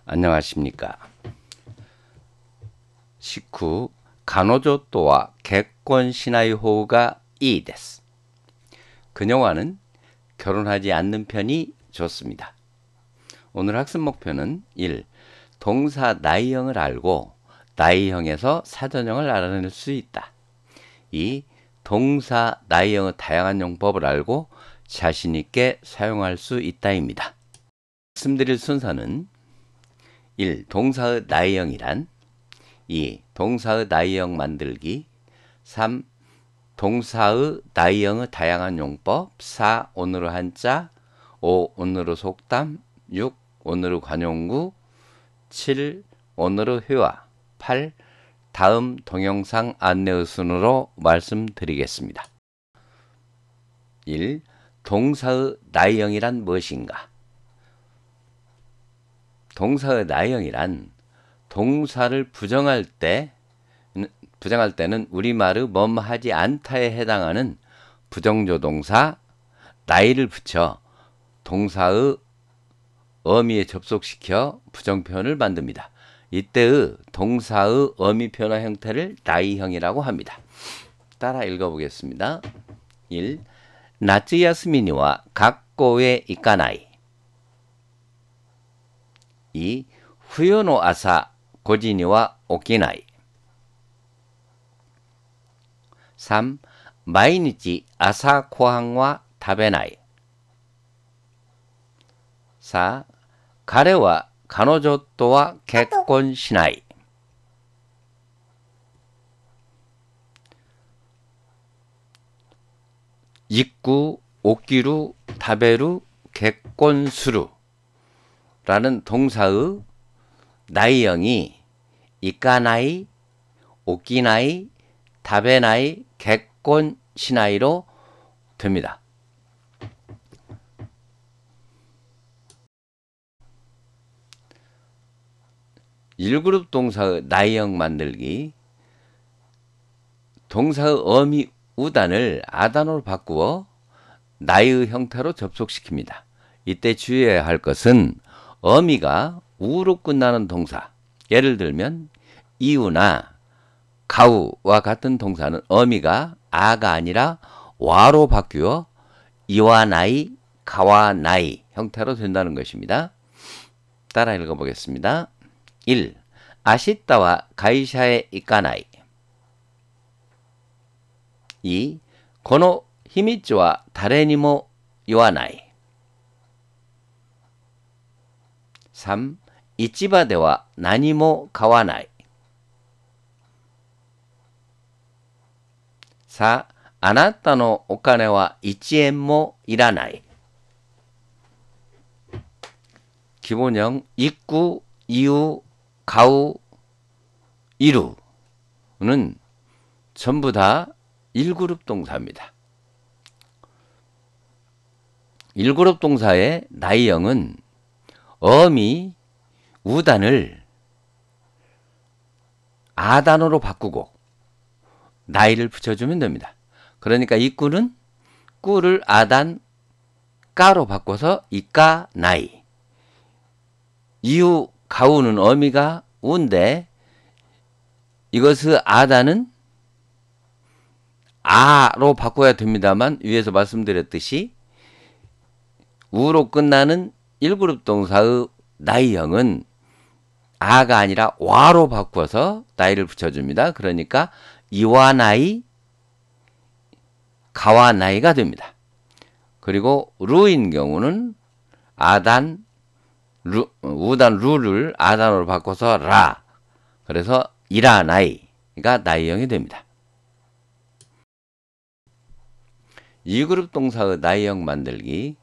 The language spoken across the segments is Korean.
안녕하십니까. 식후 가노조또와 객권 시나이 호우가 이 데스. 그녀와는 결혼하지 않는 편이 좋습니다. 오늘 학습 목표는 1. 동사 나이형을 알고 나이형에서 사전형을 알아낼 수 있다. 2. 동사 나이형의 다양한 용법을 알고 자신있게 사용할 수 있다입니다. 말씀드릴 순서는 1. 동사의 나이형이란 2. 동사의 나이형 만들기 3. 동사의 나이형의 다양한 용법 4. 오늘의 한자 5. 오늘의 속담 6. 오늘의 관용구 7. 오늘의 회화 8. 다음 동영상 안내의 순으로 말씀드리겠습니다. 1. 동사의 나이형이란 무엇인가? 동사의 나이형이란 동사를 부정할 때는 우리말의 뭐뭐하지 않다에 해당하는 부정조동사 나이를 붙여 동사의 어미에 접속시켜 부정표현을 만듭니다. 이때의 동사의 어미 변화 형태를 나이형이라고 합니다. 따라 읽어보겠습니다. 1. 나츠야스미니와 학교에 이까나이 2. 冬の朝5時には起きない 3. 毎日朝ごはんは食べない 4. 彼は彼女とは結婚しない 입구, 오기루, 타베루, 객권수루 라는 동사의 나이형이 이까나이, 오키나이, 타베나이, 객권, 시나이로 됩니다. 일그룹 동사의 나이형 만들기. 동사의 어미 우단을 아단어로 바꾸어 나이의 형태로 접속시킵니다. 이때 주의해야 할 것은 어미가 우로 끝나는 동사, 예를 들면 이우나 가우와 같은 동사는 어미가 아가 아니라 와로 바뀌어 이와나이, 가와나이 형태로 된다는 것입니다. 따라 읽어보겠습니다. 1. 아시타와 가이샤에 이까나이 2. この秘密は誰にも言わない 3. 市場では何も買わない 4. あなたのお金は1円もいらない 기본형 입구, 이우, 가우, 이루는 전부 다 1그룹 동사입니다. 1그룹 동사의 나이형은 어미 우단을 아단어로 바꾸고 나이를 붙여주면 됩니다. 그러니까 입구는 꾸를 아단 까로 바꿔서 이까 나이. 이후 가우는 어미가 우인데 이것의 아단은 아로 바꿔야 됩니다만 위에서 말씀드렸듯이 우로 끝나는 1그룹 동사의 나이형은 아가 아니라 와로 바꿔서 나이를 붙여줍니다. 그러니까 이와 나이, 가와 나이가 됩니다. 그리고 루인 경우는 아단, 우단 루를 아단으로 바꿔서 라, 그래서 이라 나이가 나이형이 됩니다. 2그룹 동사의 나이형 만들기.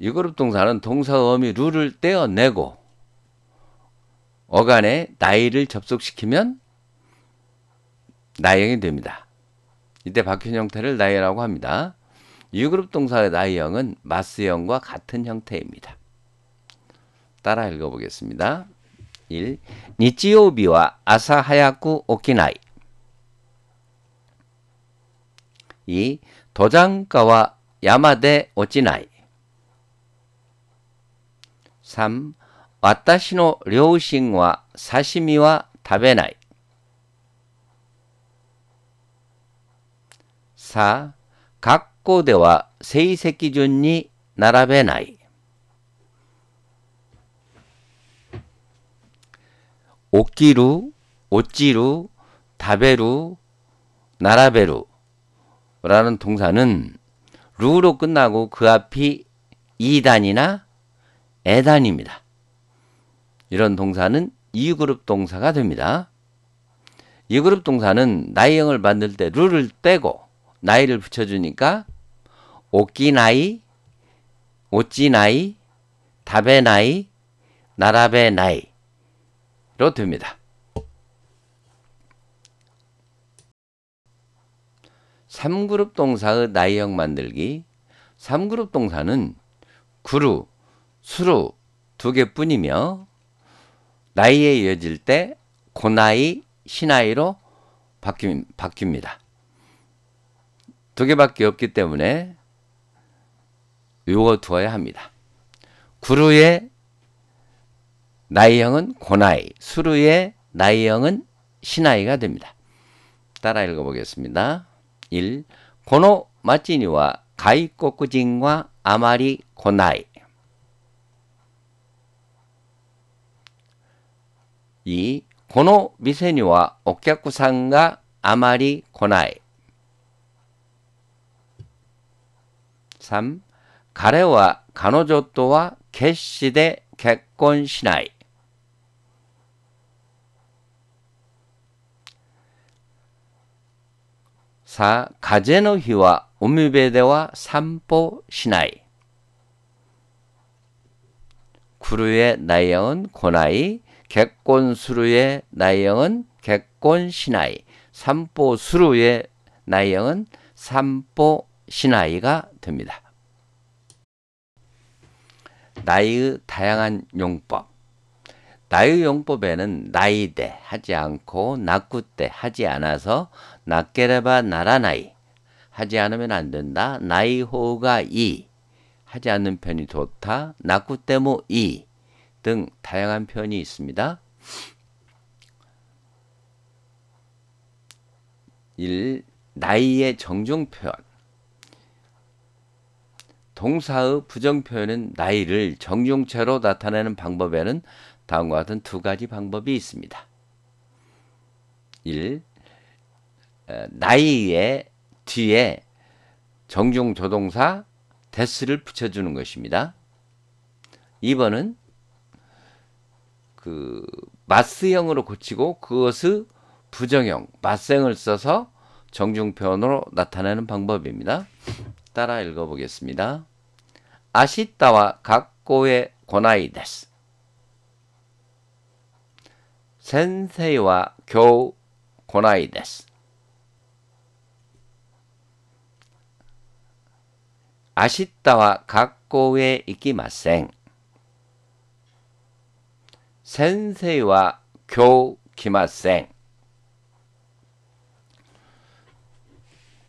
2그룹 동사는 동사 어미 루를 떼어내고 어간에 나이를 접속시키면 나이형이 됩니다. 이때 바뀐 형태를 나이라고 합니다. 2그룹 동사의 나이형은 마스형과 같은 형태입니다. 따라 읽어보겠습니다. 1. 日曜日は朝早く起きない 2. 登山家は山で落ちない 3. 와타시노 료우신와 사시미와 타베나이. 4. 学校では成績順に並べない。起きる、落ちる、食べる, 나라베루 라는 동사는 루로 끝나고 그 앞이 이단이나 에단입니다. 이런 동사는 2그룹 동사가 됩니다. 2그룹 동사는 나이형을 만들 때 루를 떼고 나이를 붙여주니까 오끼나이, 오찌나이, 다베나이, 나라베나이로 됩니다. 3그룹 동사의 나이형 만들기. 3그룹 동사는 구루, 수루 두 개뿐이며 나이에 이어질 때 고나이, 시나이로 바뀝니다. 두 개밖에 없기 때문에 외워두어야 합니다. 구루의 나이형은 고나이, 수루의 나이형은 시나이가 됩니다. 따라 읽어보겠습니다. 1. この町には外国人はあまり来ない。 2. この店にはお客さんがあまり来ない。 3. 彼は彼女とは決して結婚しない。 4. 風の日は海辺では散歩しない。 구루의 나이형은 고나이, 객곤수루의 나이형은 객곤시나이, 삼포수루의 나이형은 삼포시나이가 됩니다. 나이의 다양한 용법. 나이 용법에는 나이대 하지 않고 나쿠대 하지 않아서 나케레바 나라나이 하지 않으면 안 된다. 나이호가 이 하지 않는 편이 좋다. 나쿠테모 이 등 다양한 표현이 있습니다. 1. 나이의 정중 표현. 동사의 부정 표현은 나이를 정중체로 나타내는 방법에는 다음과 같은 두 가지 방법이 있습니다. 1. 나이의 뒤에 정중 조동사 데스를 붙여주는 것입니다. 2번은 마스형으로 고치고 그것의 부정형 마생을 써서 정중 표현으로 나타내는 방법입니다. 따라 읽어보겠습니다. 아시타와 학교에 고나이 데스. 센세이와 겨우 고나이 데스. 아시타와 학교에 이키마생. 센세이와 겨우 기마생.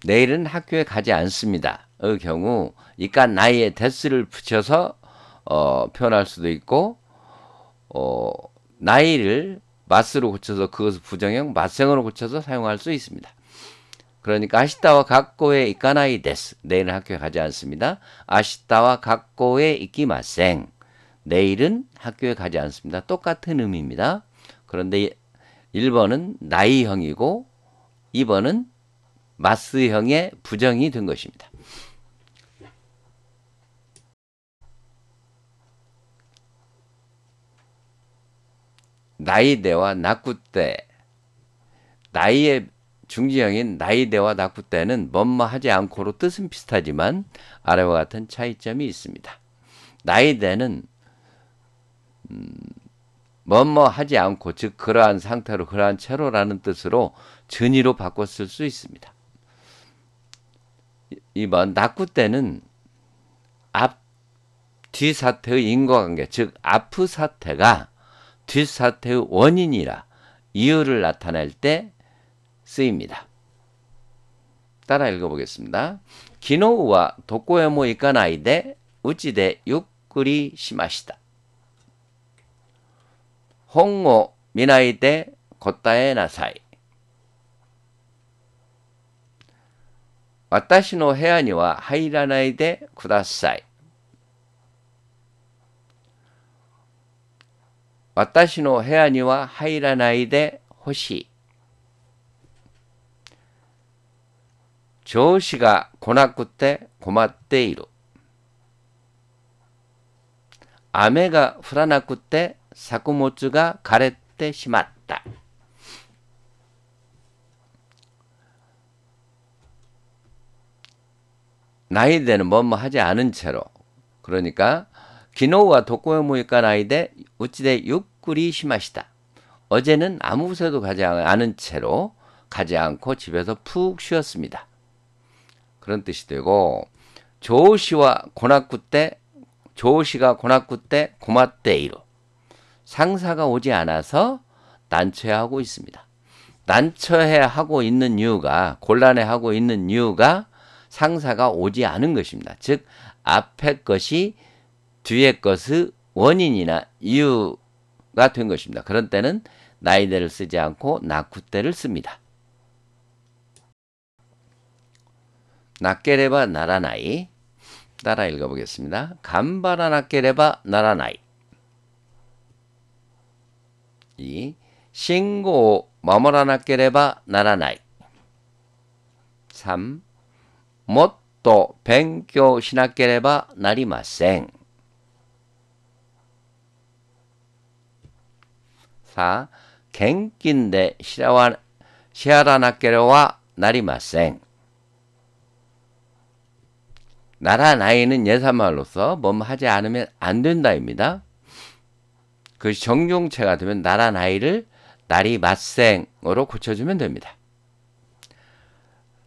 내일은 학교에 가지 않습니다. 의 경우 이까 나이에 데스를 붙여서 표현할 수도 있고 나이를 마스로 고쳐서 그것을 부정형 마생으로 고쳐서 사용할 수 있습니다. 그러니까 아시타와 학교에 이까나이 데스. 내일은 학교에 가지 않습니다. 아시타와 학교에 이키마생. 내일은 학교에 가지 않습니다. 똑같은 의미입니다. 그런데 1번은 나이형이고 2번은 마스형의 부정이 된 것입니다. 나이대와 나쿠대. 나이의 중지형인 나이대와 나쿠대는 뭐뭐 하지 않고로 뜻은 비슷하지만 아래와 같은 차이점이 있습니다. 나이대는 뭐뭐 하지 않고 즉 그러한 상태로 그러한 채로라는 뜻으로 전의로 바꿔 쓸 수 있습니다. 2번 나쿠대는 앞 뒤 사태의 인과관계 즉 앞의 사태가 뒷 사태의 원인이라 이유를 나타낼 때 쓰입니다. 따라 읽어보겠습니다. 기노우와 도코에모 이카나이데 우찌데 유쿠리 시마시다. 홍모 미나이데 고타에 나사이. 와타시노 헤아니와 하이라나이데 쿠다사이. 와타시노 헤아니와 하이라나이데 호시. 조시가 고나쿠테 고마떼이루. 아메가 후라나쿠테 사쿠모츠가 가레떼 시마tta. 나이데는 뭐뭐 하지 않은 채로. 그러니까 기노우와 도코요모이까 나이데 우찌데 유쿠리 시마시다. 어제는 아무 곳에도 가지 않은 채로 가지 않고 집에서 푹 쉬었습니다. 그런 뜻이 되고 조시와 고나쿠테 조시가 고나쿠테 고마떼이로 상사가 오지 않아서 난처해하고 있습니다. 난처해하고 있는 이유가 곤란해하고 있는 이유가 상사가 오지 않은 것입니다. 즉 앞에 것이 뒤에 것의 원인이나 이유가 된 것입니다. 그런 때는 나이데를 쓰지 않고 나쿠테를 씁니다. 나케레바 나라나이. 따라 읽어보겠습니다. 간바라 나케레바 나라나이. 2. 신고守らなければならない。3. もっと勉強しなければなりません。4. 現金で支払わなければなりません。나라 나이는 예사말로서 뭐뭐 하지 않으면 안 된다입니다. 그 정중체가 되면 나라 나이를 나리 맞생으로 고쳐주면 됩니다.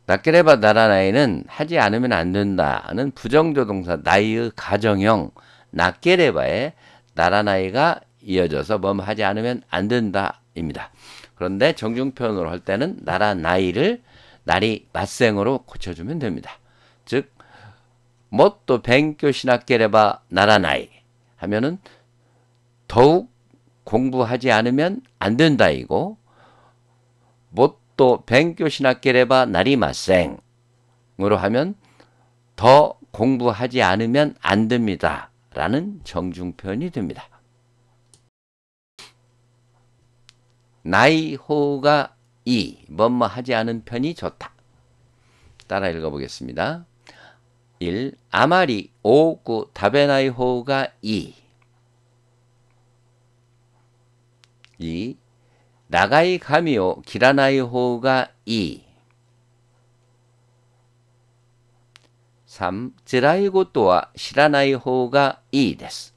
나케레바 나라 나이는 하지 않으면 안 된다는 부정조동사 나이의 가정형 나케레바에 나라 나이가 이어져서 뭐뭐 하지 않으면 안 된다입니다. 그런데 정중표현으로 할 때는 나라 나이를 나리 맞생으로 고쳐주면 됩니다. 즉もっと勉強しなければならない하면은 더욱 공부하지 않으면 안 된다이고 もっと勉強しなければなりません으로 하면 더 공부하지 않으면 안 됩니다 라는 정중표현이 됩니다. 나이호가 뭐뭐 하지 않은 편이 좋다. 따라 읽어보겠습니다. 1. あまり多く食べない方がいい。2. 長い髪を切らない方がいい。3. 辛いことは知らない方がいいです。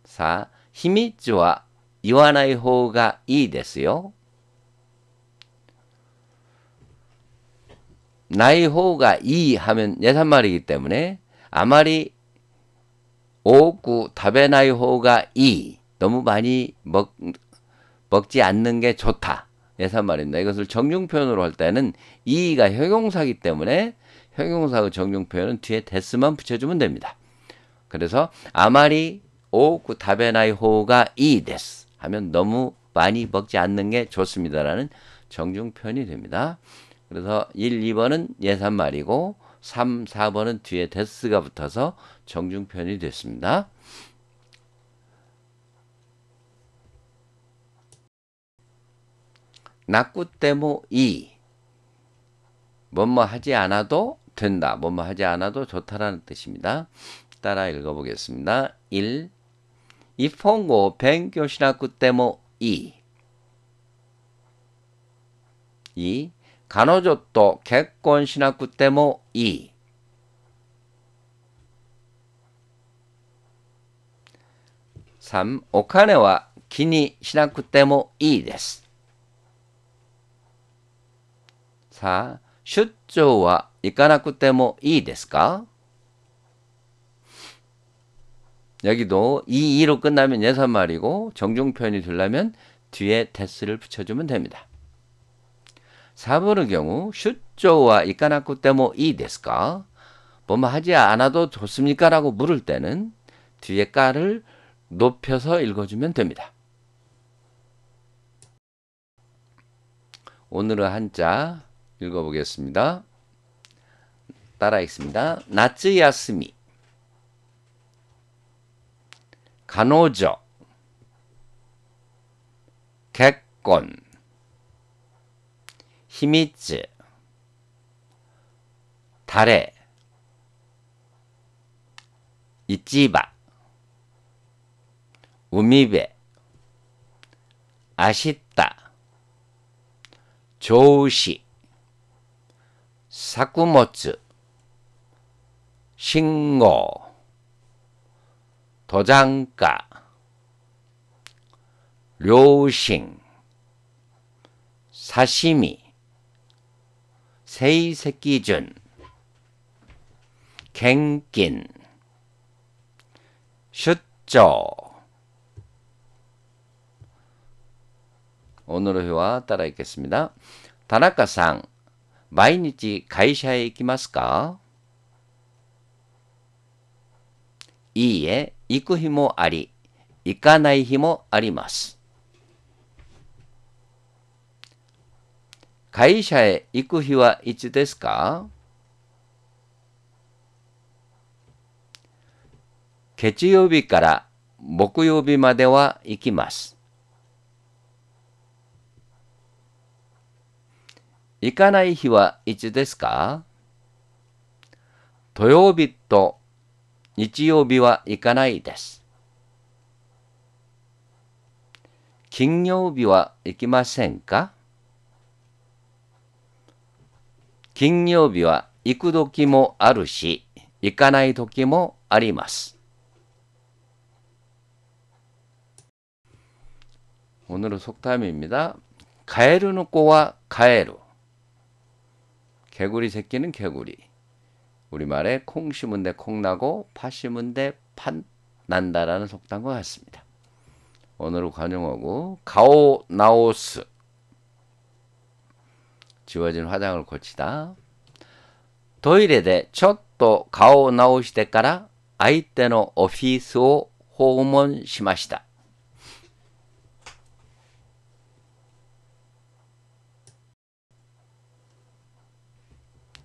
4. 秘密は言わない方がいいですよ。나이 호가 이 하면 예산말이기 때문에 아마리 오구 답의 나이 호가 이 너무 많이 먹지 않는 게 좋다. 예산말입니다. 이것을 정중표현으로 할 때는 이가 형용사이기 때문에 형용사의 정중표현은 뒤에 데스만 붙여주면 됩니다. 그래서 아마리 오구 답의 나이 호가 이 데스 하면 너무 많이 먹지 않는 게 좋습니다라는 정중표현이 됩니다. 그래서 1, 2번은 예산말이고 3, 4번은 뒤에 데스가 붙어서 정중표현이 됐습니다. 나쿠테모 이 뭐뭐 하지 않아도 된다. 뭐뭐 하지 않아도 좋다라는 뜻입니다. 따라 읽어보겠습니다. 1. 日本語を勉強しなくてもいい。2. 彼女と結婚しなくてもいい。3. お金は気にしなくてもいいです。4. 出張は行かなくてもいいですか? 여기도 이로 끝나면 예산말이고 정중표현이 되려면 뒤에 데스를 붙여주면 됩니다. 4번의 경우 슈조와 이까나쿠 때모 이 데스까? 뭐뭐 하지 않아도 좋습니까? 라고 물을 때는 뒤에 까를 높여서 읽어주면 됩니다. 오늘의 한자 읽어보겠습니다. 따라 읽습니다. 나츠야스미, 간호조, 객권, 히미츠, 다레, 이찌바, 우미베, 아쉽다, 조우시, 사쿠모츠, 신고, 도장가, 료싱, 사시미, 세이새끼준, 갱낀, 슈조. 오늘의 회화 따라 읽겠습니다. 다나카さん, 毎日会社へ行きますか? いいえ、行く日もあり、行かない日もあります。会社へ行く日はいつですか? 月曜日から木曜日までは行きます。行かない日はいつですか? 土曜日と日曜日は行かないです。金曜日は行きませんか? 金曜日は行く時もあるし、行かない時もあります。오늘의 속담입니다. 가에르는 꼬와 가에르. 개구리 새끼는 개구리. 우리말에 콩 심은 데 콩 나고 파 심은 데 팥 난다라는 속담과 같습니다. 오늘의 관용어구 가오 나오스. 지워진 화장을 고치다. 토일에ちょっと顔を直してから相手のオフィスを訪問しました.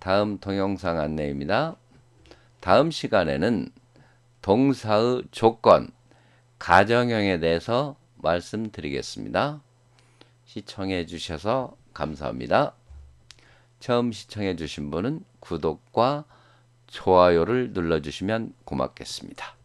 다음 동영상 안내입니다. 다음 시간에는 동사의 조건, 가정형에 대해서 말씀드리겠습니다. 시청해 주셔서 감사합니다. 처음 시청해 주신 분은 구독과 좋아요를 눌러주시면 고맙겠습니다.